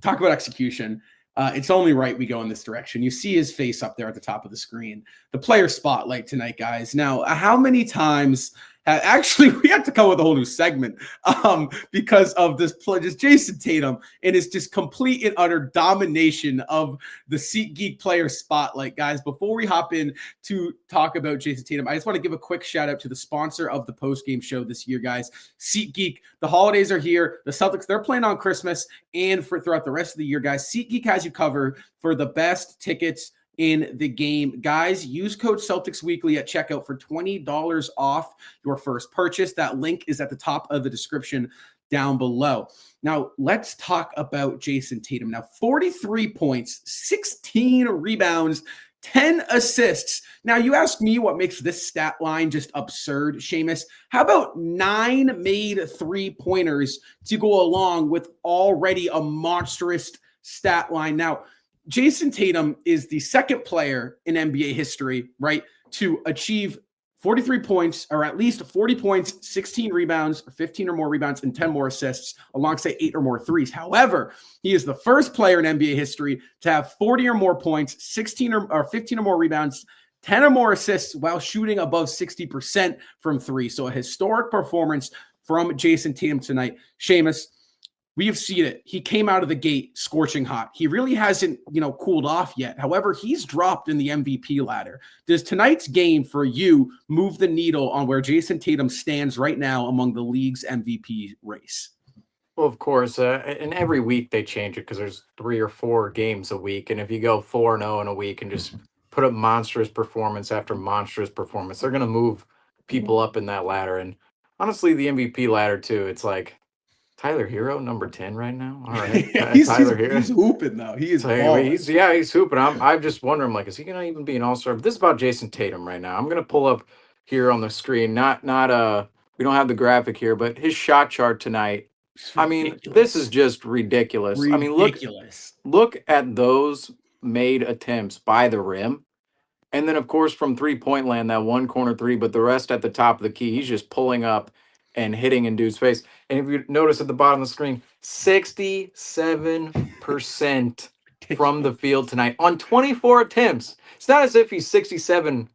talk about execution. It's only right we go in this direction. You see his face up there at the top of the screen. The player spotlight tonight, guys. Now, how many times actually we had to come with a whole new segment because of this play, just Jayson Tatum and his just complete and utter domination of the SeatGeek player spotlight, guys. Before we hop in to talk about Jayson Tatum, I just want to give a quick shout out to the sponsor of the post-game show this year, guys, SeatGeek. The holidays are here. The Celtics, they're playing on Christmas and for throughout the rest of the year, guys. SeatGeek has you covered for the best tickets in the game. Guys, use code Celtics Weekly at checkout for $20 off your first purchase. That link is at the top of the description down below. Now, let's talk about Jayson Tatum. Now, 43 points, 16 rebounds, 10 assists. Now, you ask me what makes this stat line just absurd, Seamus. How about 9 made three-pointers to go along with already a monstrous stat line? Now, Jayson Tatum is the second player in NBA history, right, to achieve 43 points, or at least 40 points, 16 rebounds, 15 or more rebounds, and 10 more assists, alongside 8 or more threes. However, he is the first player in NBA history to have 40 or more points, 16 or 15 or more rebounds, 10 or more assists, while shooting above 60% from three. So a historic performance from Jayson Tatum tonight. Seamus, we have seen it. He came out of the gate scorching hot. He really hasn't, cooled off yet. However, he's dropped in the MVP ladder. Does tonight's game for you move the needle on where Jayson Tatum stands right now among the league's MVP race? Well, of course, and every week they change it because there's 3 or 4 games a week. And if you go 4-0 in a week and just put up monstrous performance after monstrous performance, they're going to move people up in that ladder. And honestly, the MVP ladder, too, it's like, Tyler Hero, number 10 right now. All right, Tyler Hero. He's hooping though. He is. He's hooping. I'm just wondering, like, is he gonna even be an all-star? But this is about Jayson Tatum right now. I'm gonna pull up here on the screen. Not we don't have the graphic here, but his shot chart tonight. I mean, this is just ridiculous. I mean, look at those made attempts by the rim. And then, of course, from three-point land, that one corner three, but the rest at the top of the key, he's just pulling up and hitting in dude's face. And if you notice at the bottom of the screen, 67% from the field tonight on 24 attempts. It's not as if he's 67%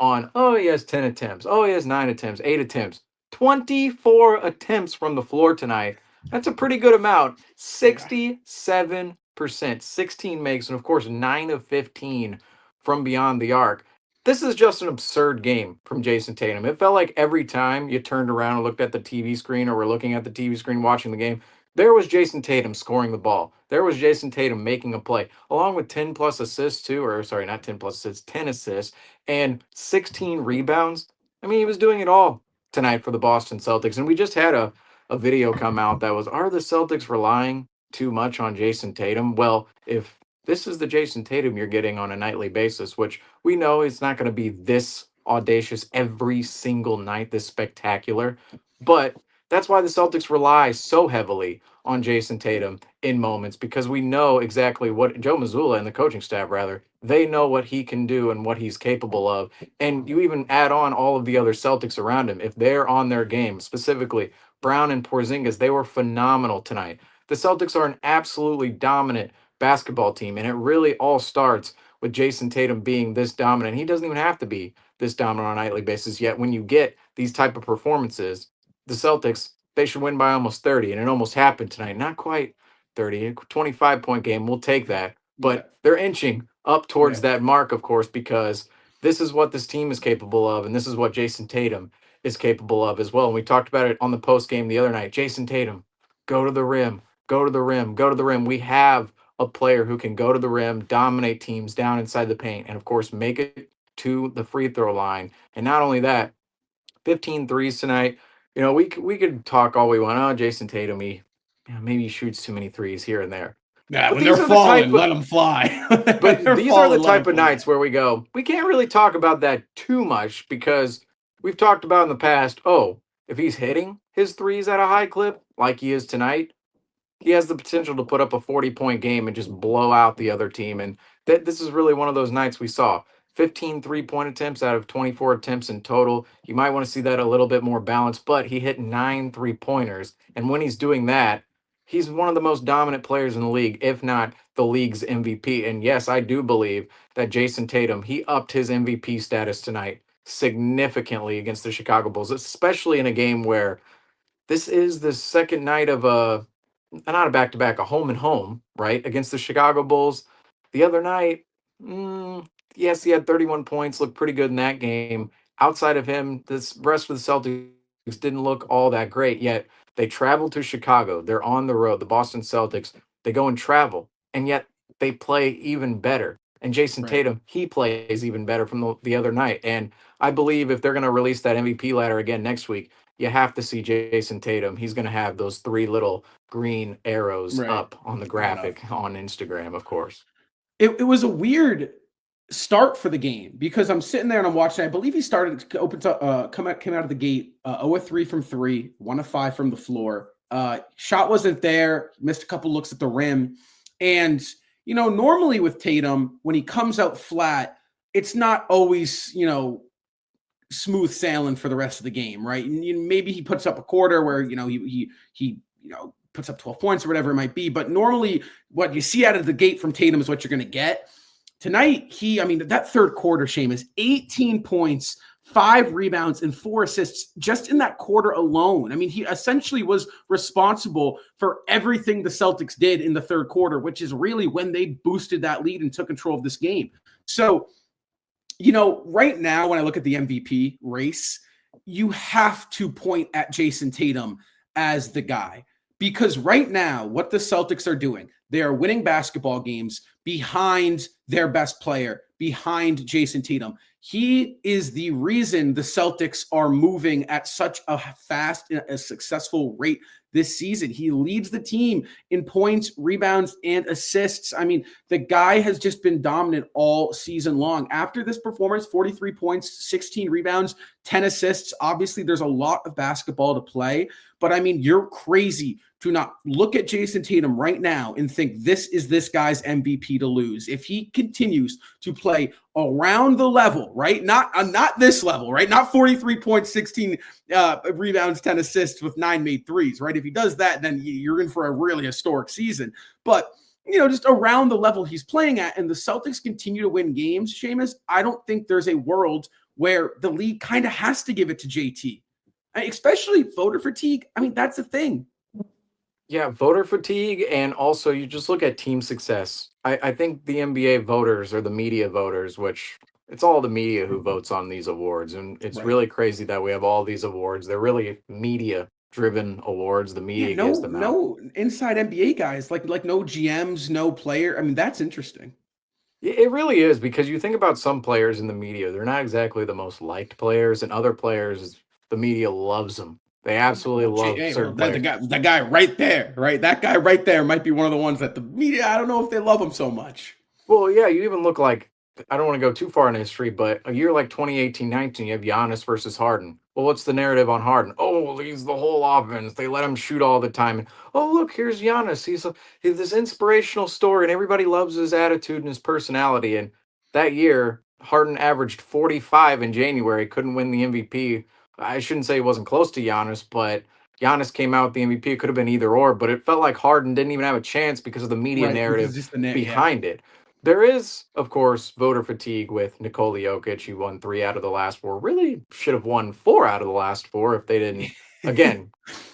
on, he has 10 attempts. He has 9 attempts, 8 attempts. 24 attempts from the floor tonight. That's a pretty good amount. 67%. 16 makes, and of course, 9 of 15 from beyond the arc. This is just an absurd game from Jayson Tatum. It felt like every time you turned around and looked at the TV screen or were looking at the TV screen watching the game, there was Jayson Tatum scoring the ball. There was Jayson Tatum making a play, along with 10 plus assists too, or sorry, not 10 plus assists, 10 assists and 16 rebounds. I mean, he was doing it all tonight for the Boston Celtics. And we just had a video come out that was, are the Celtics relying too much on Jayson Tatum? Well, if this is the Jayson Tatum you're getting on a nightly basis, which we know it's not going to be this audacious every single night, this spectacular. But that's why the Celtics rely so heavily on Jayson Tatum in moments, because we know exactly what Joe Mazzulla and the coaching staff, rather, they know what he can do and what he's capable of. And you even add on all of the other Celtics around him. If they're on their game, specifically Brown and Porzingis, they were phenomenal tonight. The Celtics are an absolutely dominant basketball team, and it really all starts with Jayson Tatum being this dominant. He doesn't even have to be this dominant on a nightly basis, yet when you get these type of performances, the Celtics, they should win by almost 30, and it almost happened tonight. Not quite 30, a 25-point game, we'll take that, but they're inching up towards that mark, of course, because this is what this team is capable of, and this is what Jayson Tatum is capable of as well. And we talked about it on the post game the other night. Jayson Tatum, go to the rim, go to the rim, go to the rim. We have a player who can go to the rim, dominate teams down inside the paint, and of course make it to the free throw line. And not only that, 15 threes tonight. You know, we could talk all we want. Oh, Jayson Tatum, maybe he shoots too many threes here and there. Yeah, but when they're falling, let them fly. But these are the type of nights where we go, we can't really talk about that too much, because we've talked about in the past, if he's hitting his threes at a high clip like he is tonight, he has the potential to put up a 40-point game and just blow out the other team. And this is really one of those nights we saw. 15 three-point attempts out of 24 attempts in total. You might want to see that a little bit more balanced, but he hit 9 3-pointers. And when he's doing that, he's one of the most dominant players in the league, if not the league's MVP. And yes, I do believe that Jayson Tatum, he upped his MVP status tonight significantly against the Chicago Bulls, especially in a game where this is the second night of a not a back to back, a home and home, right? Against the Chicago Bulls. The other night, yes, he had 31 points, looked pretty good in that game. Outside of him, this rest of the Celtics didn't look all that great, yet they traveled to Chicago. They're on the road, the Boston Celtics. They go and travel, and yet they play even better. And Jayson Right. Tatum, he plays even better from the other night. And I believe if they're going to release that MVP ladder again next week, you have to see Jayson Tatum. He's going to have those three little green arrows Right. up on the Going up. graphic on Instagram, of course. It was a weird start for the game because I'm sitting there and I'm watching. I believe he started opens up, came out of the gate 0-3 from 3, 1-5 from the floor. Shot wasn't there. Missed a couple looks at the rim, and normally with Tatum when he comes out flat, it's not always smooth sailing for the rest of the game, right? And maybe he puts up a quarter where he puts up 12 points or whatever it might be, but normally what you see out of the gate from Tatum is what you're going to get. Tonight, that third quarter, Seamus, 18 points, 5 rebounds, and 4 assists just in that quarter alone. I mean, he essentially was responsible for everything the Celtics did in the third quarter, which is really when they boosted that lead and took control of this game. So, right now, when I look at the MVP race, you have to point at Jayson Tatum as the guy. Because right now, what the Celtics are doing, they are winning basketball games behind their best player, behind Jayson Tatum. He is the reason the Celtics are moving at such a fast, a successful rate this season. He leads the team in points, rebounds, and assists. I mean, the guy has just been dominant all season long. After this performance, 43 points, 16 rebounds, 10 assists. Obviously, there's a lot of basketball to play, but I mean, you're crazy to not look at Jayson Tatum right now and think this is this guy's MVP to lose. If he continues to play around the level, right? Not this level, right? Not 43 points, 16 rebounds, 10 assists with 9 made threes, right? If he does that, then you're in for a really historic season. But just around the level he's playing at, and the Celtics continue to win games, Seamus, I don't think there's a world where the league kind of has to give it to JT. Especially voter fatigue. I mean, that's the thing. Yeah, voter fatigue, and also you just look at team success. I think the NBA voters or the media voters, which it's all the media who votes on these awards, and it's Right. really crazy that we have all these awards. They're really media-driven awards. The Yeah, media gives them out. no inside NBA guys, like no GMs, no player. I mean, that's interesting. It really is because you think about some players in the media, they're not exactly the most liked players, and other players, the media loves them. They absolutely Well, love certain players. that guy right there, right? That guy right there might be one of the ones that the media, I don't know if they love him so much. Well, yeah, you even look like I don't want to go too far in history, but a year like 2018-19, you have Giannis versus Harden. Well, what's the narrative on Harden? Oh, he's the whole offense. They let him shoot all the time. And oh, look, here's Giannis. He's this inspirational story, and everybody loves his attitude and his personality. And that year, Harden averaged 45 in January, couldn't win the MVP. I shouldn't say he wasn't close to Giannis, but Giannis came out with the MVP. It could have been either or, but it felt like Harden didn't even have a chance because of the media Right. Because narrative just the net, yeah. behind it. There is, of course, voter fatigue with Nikola Jokic. He won 3 out of the last 4. Really should have won 4 out of the last 4 if they didn't. Again,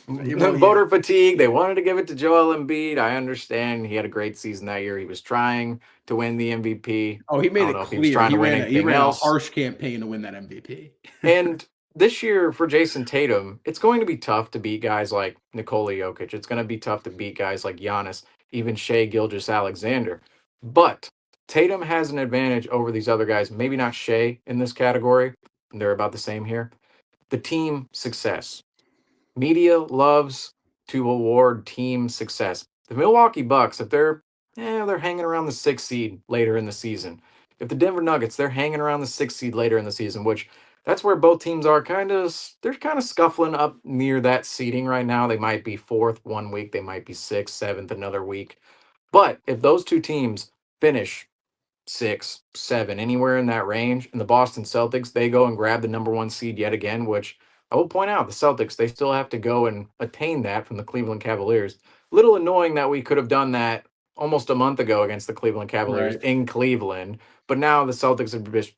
Well, voter fatigue. They wanted to give it to Joel Embiid. I understand. He had a great season that year. He was trying to win the MVP. Oh, he I made don't it know if he was clear. trying He to win ran anything a else. harsh campaign to win that MVP. And this year for Jayson Tatum, it's going to be tough to beat guys like Nikola Jokic. It's going to be tough to beat guys like Giannis, even Shea Gilgeous-Alexander. But Tatum has an advantage over these other guys. Maybe not Shea in this category. They're about the same here. The team success. Media loves to award team success. The Milwaukee Bucks, if they're hanging around the 6th seed later in the season. If the Denver Nuggets, they're hanging around the 6th seed later in the season, which that's where both teams are they're kind of scuffling up near that seeding right now. They might be 4th one week, they might be 6th, 7th another week. But if those two teams finish 6, 7, anywhere in that range, and the Boston Celtics, they go and grab the number 1 seed yet again, which I will point out the Celtics, they still have to go and attain that from the Cleveland Cavaliers. Little annoying that we could have done that almost a month ago against the Cleveland Cavaliers Right. in Cleveland, but now the Celtics have just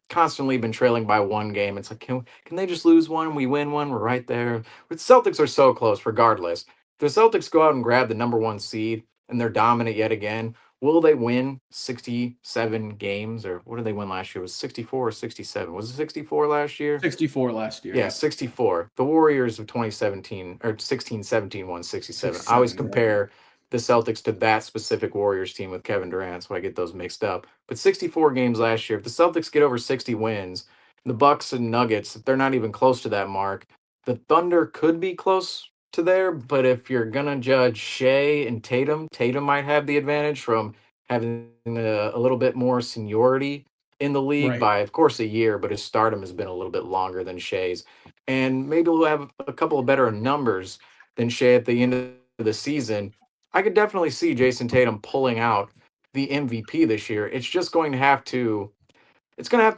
constantly been trailing by one game. It's like, can they just lose one? We win one. We're right there. But the Celtics are so close, regardless. If the Celtics go out and grab the number one seed and they're dominant yet again, will they win 67 games? Or what did they win last year? Was it 64 or 67? Was it 64 last year? 64 last year. Yeah, 64. The Warriors of 2017 or 16-17 won 67. I always 67, right. compare the Celtics to that specific Warriors team with Kevin Durant, so I get those mixed up. But 64 games last year. If the Celtics get over 60 wins, the Bucks and Nuggets, if they're not even close to that mark, the Thunder could be close to there. But if you're gonna judge Shea and Tatum, Tatum might have the advantage from having a little bit more seniority in the league Right. by, of course, a year, but his stardom has been a little bit longer than Shea's. And maybe we'll have a couple of better numbers than Shea at the end of the season. I could definitely see Jayson Tatum pulling out the MVP this year. It's going to have to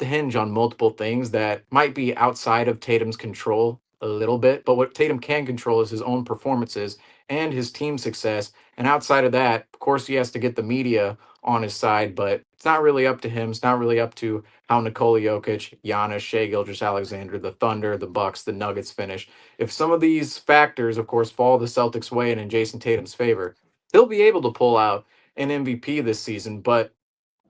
hinge on multiple things that might be outside of Tatum's control a little bit, but what Tatum can control is his own performances and his team success. And outside of that, of course, he has to get the media on his side, but it's not really up to him. It's not really up to how Nikola Jokic, Giannis, Shea Gilgeous-Alexander, the Thunder, the Bucks, the Nuggets finish. If some of these factors, of course, fall the Celtics' way and in Jayson Tatum's favor, he'll be able to pull out an MVP this season. But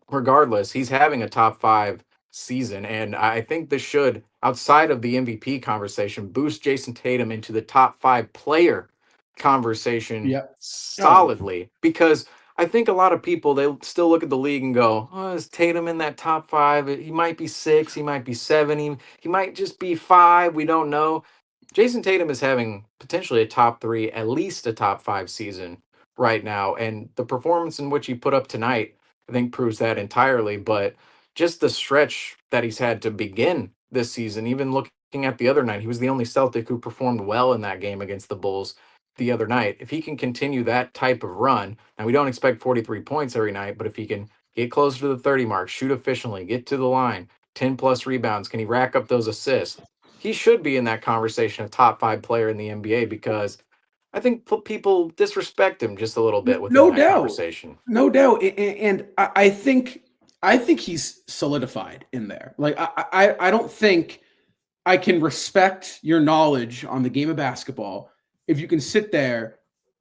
regardless, he's having a top five season. And I think this should, outside of the MVP conversation, boost Jayson Tatum into the top five player conversation Yeah. solidly. Because I think a lot of people, they still look at the league and go, oh, is Tatum in that top five? He might be six, he might be seven, he might just be five. We don't know. Jayson Tatum is having potentially a top three, at least a top five season right now. And the performance in which he put up tonight, I think, proves that entirely. But just the stretch that he's had to begin this season, even looking at the other night, he was the only Celtic who performed well in that game against the Bulls the other night. If he can continue that type of run, and we don't expect 43 points every night, but if he can get closer to the 30 mark, shoot efficiently, get to the line, 10 plus rebounds, can he rack up those assists? He should be in that conversation, a top five player in the NBA, because I think people disrespect him just a little bit within No that doubt. conversation. No doubt. And I think he's solidified in there. Like I don't think I can respect your knowledge on the game of basketball if you can sit there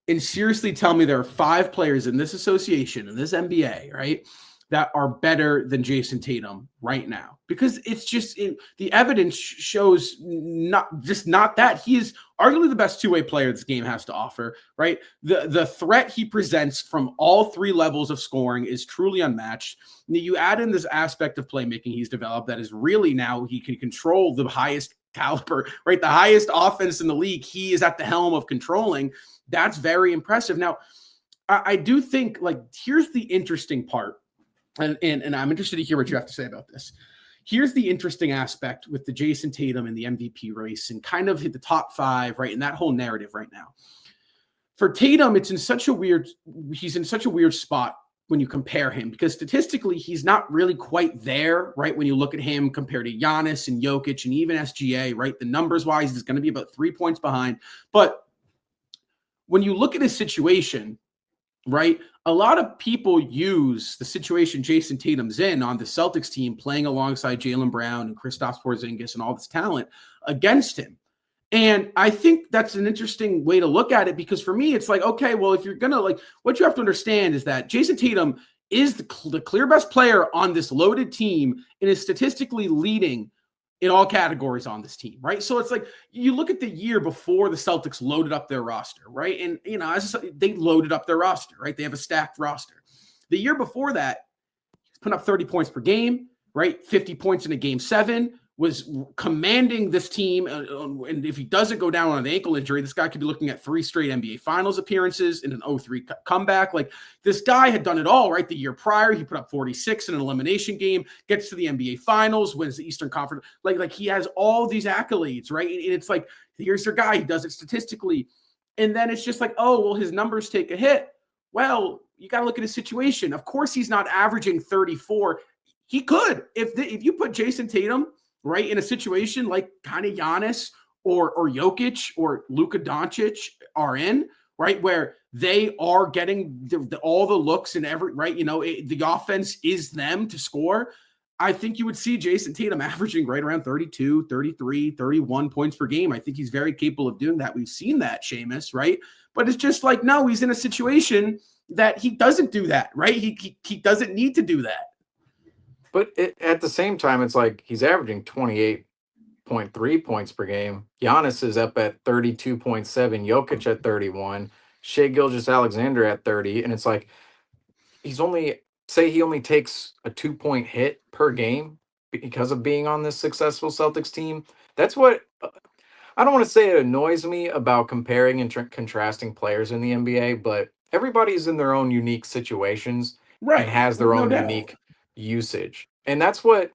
and seriously tell me there are five players in this association, in this NBA, right, that are better than Jayson Tatum right now. Because it's just the evidence shows not that. He is arguably the best two-way player this game has to offer, right? The threat he presents from all three levels of scoring is truly unmatched. And you add in this aspect of playmaking he's developed that is really now he can control the highest caliber, right? The highest offense in the league. He is at the helm of controlling. That's very impressive. Now, I do think, like, here's the interesting part. And I'm interested to hear what you have to say about this. Here's the interesting aspect with the Jayson Tatum and the MVP race and kind of hit the top five, right? And that whole narrative right now. For Tatum, he's in such a weird spot when you compare him, because statistically, he's not really quite there, right? When you look at him compared to Giannis and Jokic and even SGA, right? The numbers wise, he's going to be about 3 points behind. But when you look at his situation, right, a lot of people use the situation Jayson Tatum's in on the Celtics team, playing alongside Jaylen Brown and Kristaps Porzingis and all this talent, against him. And I think that's an interesting way to look at it, because for me, it's like, okay, well, if you're going to, like, what you have to understand is that Jayson Tatum is the clear best player on this loaded team and is statistically leading in all categories on this team, right? So it's like, you look at the year before the Celtics loaded up their roster, right? And, you know, they loaded up their roster, right? They have a stacked roster. The year before that, he's putting up 30 points per game, right? 50 points in a game 7, was commanding this team. And if he doesn't go down on an ankle injury, this guy could be looking at 3 straight NBA Finals appearances in an 0-3 comeback. Like, this guy had done it all, right? The year prior, he put up 46 in an elimination game, gets to the NBA Finals, wins the Eastern Conference. Like he has all these accolades, right? And it's like, here's your guy. He does it statistically. And then it's just like, oh, well, his numbers take a hit. Well, you got to look at his situation. Of course, he's not averaging 34. He could. If you put Jayson Tatum, right, in a situation like kind of Giannis or Jokic or Luka Doncic are in, right, where they are getting all the looks and right, the offense is them to score, I think you would see Jayson Tatum averaging right around 32, 33, 31 points per game. I think he's very capable of doing that. We've seen that, Seamus, right? But it's just like, no, he's in a situation that he doesn't do that, right? He doesn't need to do that. But at the same time, it's like he's averaging 28.3 points per game. Giannis is up at 32.7, Jokic at 31, Shai Gilgeous-Alexander at 30. And it's like he only takes a 2-point hit per game because of being on this successful Celtics team. That's what I don't want to say it annoys me about comparing and contrasting players in the NBA, but everybody's in their own unique situations and has their own unique usage. And that's what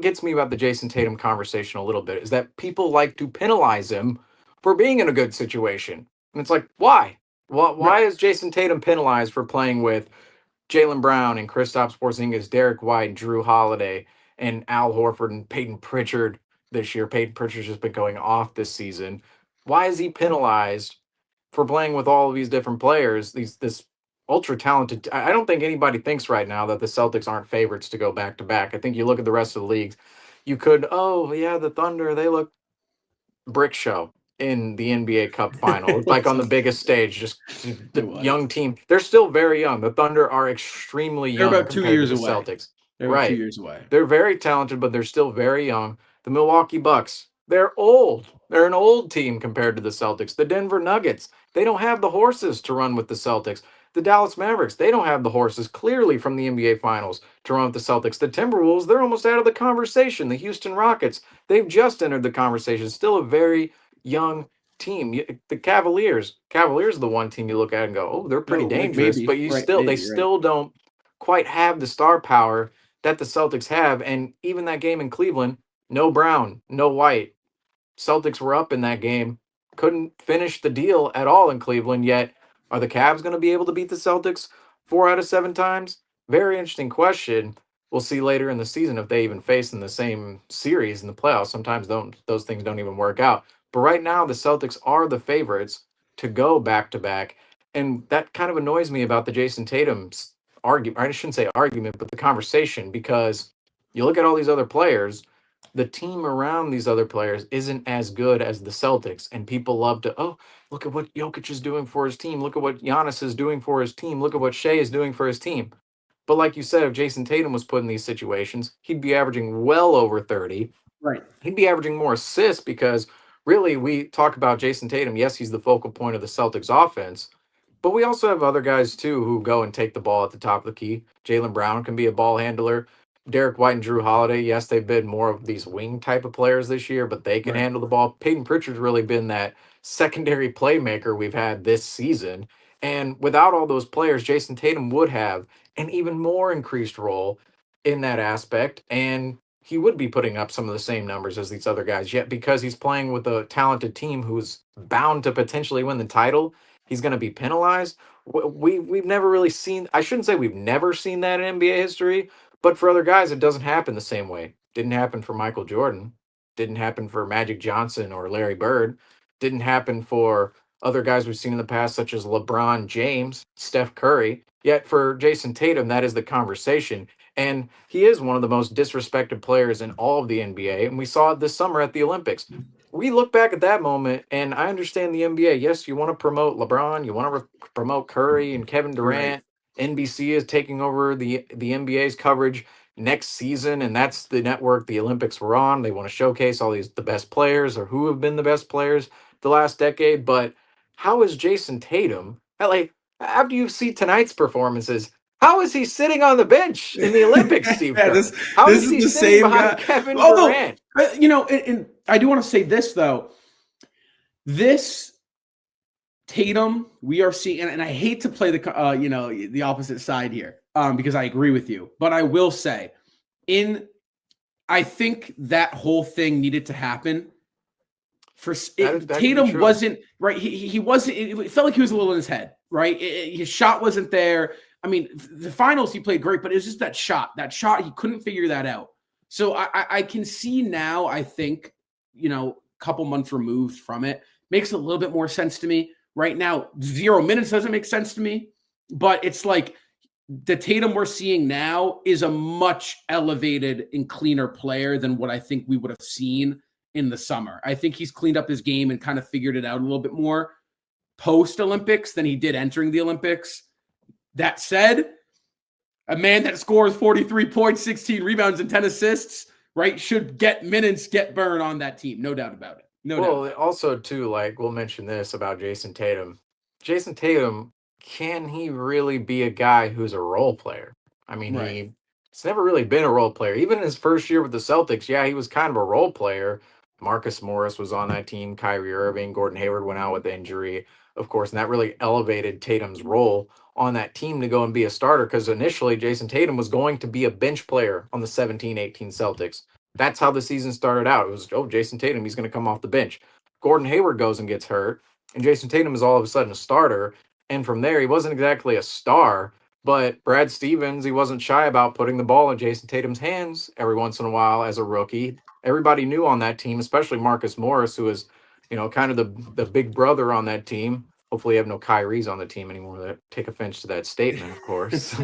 gets me about the Jayson Tatum conversation a little bit, is that people like to penalize him for being in a good situation. And it's like, why? Why is Jayson Tatum penalized for playing with Jaylen Brown and Kristaps Porzingis, Derek White, Drew Holiday, and Al Horford and Peyton Pritchard this year? Peyton Pritchard's just been going off this season. Why is he penalized for playing with all of these different players? This ultra talented. I don't think anybody thinks right now that the Celtics aren't favorites to go back to back. I think you look at the rest of the leagues, you could, oh yeah, the Thunder, they look brick show in the NBA Cup final, like on the biggest stage, just the young team. They're still very young. The Thunder are extremely young. They're about 2 years to the away. Celtics. They're about 2 years away. They're very talented, but they're still very young. The Milwaukee Bucks, they're old. They're an old team compared to the Celtics. The Denver Nuggets, they don't have the horses to run with the Celtics. The Dallas Mavericks, they don't have the horses clearly from the NBA Finals to run with the Celtics. The Timberwolves, they're almost out of the conversation. The Houston Rockets, they've just entered the conversation. Still a very young team. The Cavaliers are the one team you look at and go, oh, they're pretty dangerous, but they still don't quite have the star power that the Celtics have. And even that game in Cleveland, no Brown, no White. Celtics were up in that game, couldn't finish the deal at all in Cleveland. Yet, are the Cavs going to be able to beat the Celtics 4 out of 7 times? Very interesting question. We'll see later in the season if they even face in the same series in the playoffs. Sometimes those things don't even work out. But right now, the Celtics are the favorites to go back to back. And that kind of annoys me about the Jayson Tatum's argument. I shouldn't say argument, but the conversation, because you look at all these other players, the team around these other players isn't as good as the Celtics. And people love to, oh, look at what Jokic is doing for his team. Look at what Giannis is doing for his team. Look at what Shai is doing for his team. But like you said, if Jayson Tatum was put in these situations, he'd be averaging well over 30. Right. He'd be averaging more assists, because really we talk about Jayson Tatum. Yes, he's the focal point of the Celtics offense, but we also have other guys too who go and take the ball at the top of the key. Jaylen Brown can be a ball handler. Derek White and Drew Holiday, yes, they've been more of these wing type of players this year, but they can handle the ball. Peyton Pritchard's really been that secondary playmaker we've had this season. And without all those players, Jayson Tatum would have an even more increased role in that aspect. And he would be putting up some of the same numbers as these other guys. Yet because he's playing with a talented team who's bound to potentially win the title, he's going to be penalized. We've never really seen, I shouldn't say we've never seen that in NBA history, but for other guys, it doesn't happen the same way. Didn't happen for Michael Jordan. Didn't happen for Magic Johnson or Larry Bird. Didn't happen for other guys we've seen in the past, such as LeBron James, Steph Curry. Yet for Jayson Tatum, that is the conversation. And he is one of the most disrespected players in all of the NBA. And we saw it this summer at the Olympics. We look back at that moment, and I understand the NBA. Yes, you want to promote LeBron. You want to promote Curry and Kevin Durant. NBC is taking over the NBA's coverage next season, and that's the network the Olympics were on. They want to showcase all the best players, or who have been the best players the last decade. But how is Jayson Tatum, like, after you see tonight's performances, how is he sitting on the bench in the Olympics, Steve? How is he sitting behind Kevin Durant? And I do want to say this, though. This Tatum, we are seeing, and I hate to play the opposite side here, because I agree with you, but I will say, I think that whole thing needed to happen. Tatum wasn't right. He wasn't. It felt like he was a little in his head, right? His shot wasn't there. I mean, the finals he played great, but it was just that shot he couldn't figure that out. So I can see now. I think couple months removed from it, makes a little bit more sense to me. Right now, 0 minutes doesn't make sense to me, but it's like the Tatum we're seeing now is a much elevated and cleaner player than what I think we would have seen in the summer. I think he's cleaned up his game and kind of figured it out a little bit more post-Olympics than he did entering the Olympics. That said, a man that scores 43 points, 16 rebounds, and 10 assists, right, should get minutes, get burn on that team. No doubt about it. Well, also, too, like, we'll mention this about Jayson Tatum. Jayson Tatum, can he really be a guy who's a role player? I mean, Right. he's never really been a role player. Even in his first year with the Celtics, yeah, he was kind of a role player. Marcus Morris was on that team, Kyrie Irving, Gordon Hayward went out with injury, of course, and that really elevated Tatum's role on that team to go and be a starter because initially Jayson Tatum was going to be a bench player on the 17-18 Celtics. That's how the season started out. It was, oh, Jayson Tatum, he's going to come off the bench. Gordon Hayward goes and gets hurt, and Jayson Tatum is all of a sudden a starter. And from there, he wasn't exactly a star, but Brad Stevens, he wasn't shy about putting the ball in Jayson Tatum's hands every once in a while as a rookie. Everybody knew on that team, especially Marcus Morris, who was, kind of the big brother on that team. Hopefully, you have no Kyries on the team anymore that take offense to that statement, of course.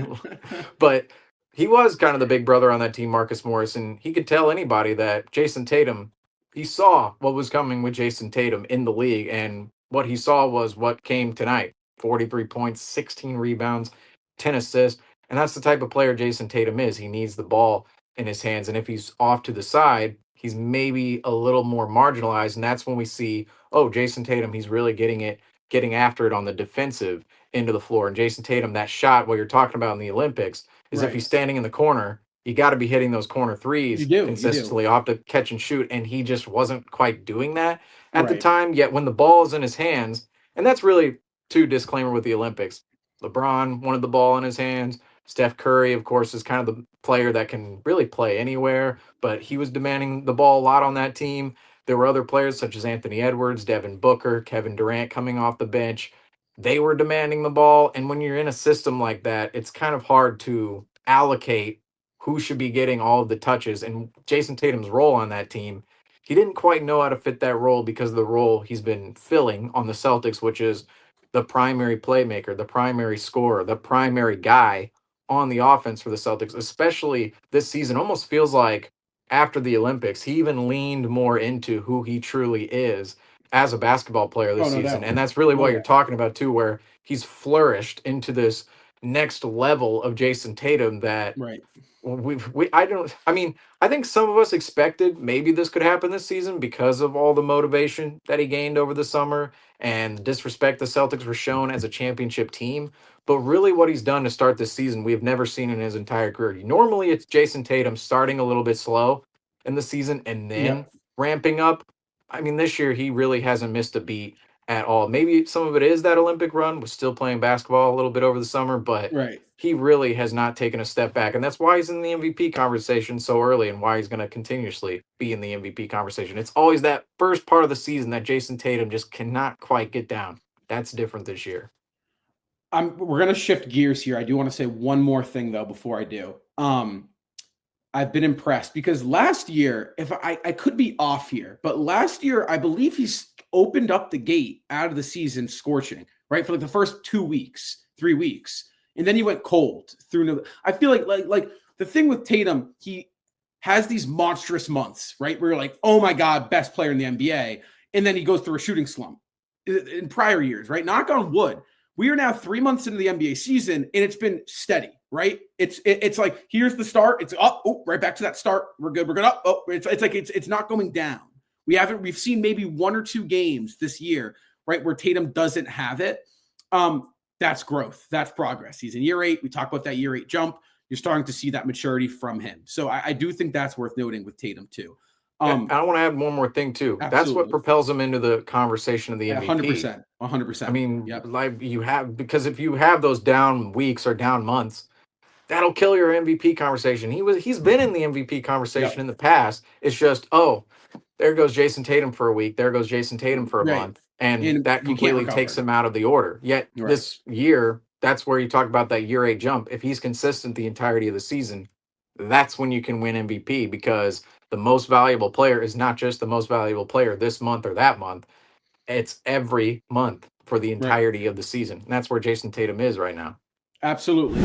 But he was kind of the big brother on that team, Marcus Morris, and he could tell anybody that Jayson Tatum, he saw what was coming with Jayson Tatum in the league, and what he saw was what came tonight. 43 points, 16 rebounds, 10 assists, and that's the type of player Jayson Tatum is. He needs the ball in his hands, and if he's off to the side, he's maybe a little more marginalized, and that's when we see, oh, Jayson Tatum, he's really getting after it on the defensive end of the floor. And Jayson Tatum, that shot, what you're talking about in the Olympics, is if he's standing in the corner, you got to be hitting those corner threes consistently. You'll have to catch and shoot. And he just wasn't quite doing that at the time. Yet when the ball is in his hands, and that's really too disclaimer with the Olympics. LeBron wanted the ball in his hands. Steph Curry, of course, is kind of the player that can really play anywhere, but he was demanding the ball a lot on that team. There were other players such as Anthony Edwards, Devin Booker, Kevin Durant coming off the bench. They were demanding the ball. And when you're in a system like that, it's kind of hard to allocate who should be getting all of the touches. And Jayson Tatum's role on that team, he didn't quite know how to fit that role because of the role he's been filling on the Celtics, which is the primary playmaker, the primary scorer, the primary guy on the offense for the Celtics, especially this season. Almost feels like after the Olympics, he even leaned more into who he truly is as a basketball player this season. And that's really what you're talking about too, where he's flourished into this next level of Jayson Tatum that I think some of us expected maybe this could happen this season because of all the motivation that he gained over the summer and the disrespect the Celtics were shown as a championship team. But really what he's done to start this season, we have never seen in his entire career. Normally it's Jayson Tatum starting a little bit slow in the season and then ramping up. I mean, this year he really hasn't missed a beat at all. Maybe some of it is that Olympic run, was still playing basketball a little bit over the summer, but he really has not taken a step back. And that's why he's in the MVP conversation so early and why he's going to continuously be in the MVP conversation. It's always that first part of the season that Jayson Tatum just cannot quite get down. That's different this year. We're going to shift gears here. I do want to say one more thing, though, before I do. I've been impressed because last year, if I could be off here, but last year, I believe he's opened up the gate out of the season scorching, right? For like the first 2 weeks, 3 weeks. And then he went cold through. I feel like the thing with Tatum, he has these monstrous months, right? Where you're like, oh my God, best player in the NBA. And then he goes through a shooting slump in prior years, right? Knock on wood. We are now 3 months into the NBA season and it's been steady, right? It's like, here's the start. It's up. Oh, right back to that start. We're good. We're good up. Oh, it's like, it's not going down. We've seen maybe 1 or 2 games this year, right? Where Tatum doesn't have it. That's growth. That's progress. He's in year 8. We talked about that year 8 jump. You're starting to see that maturity from him. So I do think that's worth noting with Tatum too. I want to add one more thing too. Absolutely. That's what propels him into the conversation of the MVP. 100%. I mean, like because if you have those down weeks or down months, that'll kill your MVP conversation. He's been in the MVP conversation in the past. It's just, oh, there goes Jayson Tatum for a week. There goes Jayson Tatum for a month. And that completely takes him out of the order. Yet this year, that's where you talk about that year 8 jump. If he's consistent the entirety of the season, that's when you can win MVP because the most valuable player is not just the most valuable player this month or that month. It's every month for the entirety of the season. And that's where Jayson Tatum is right now. Absolutely.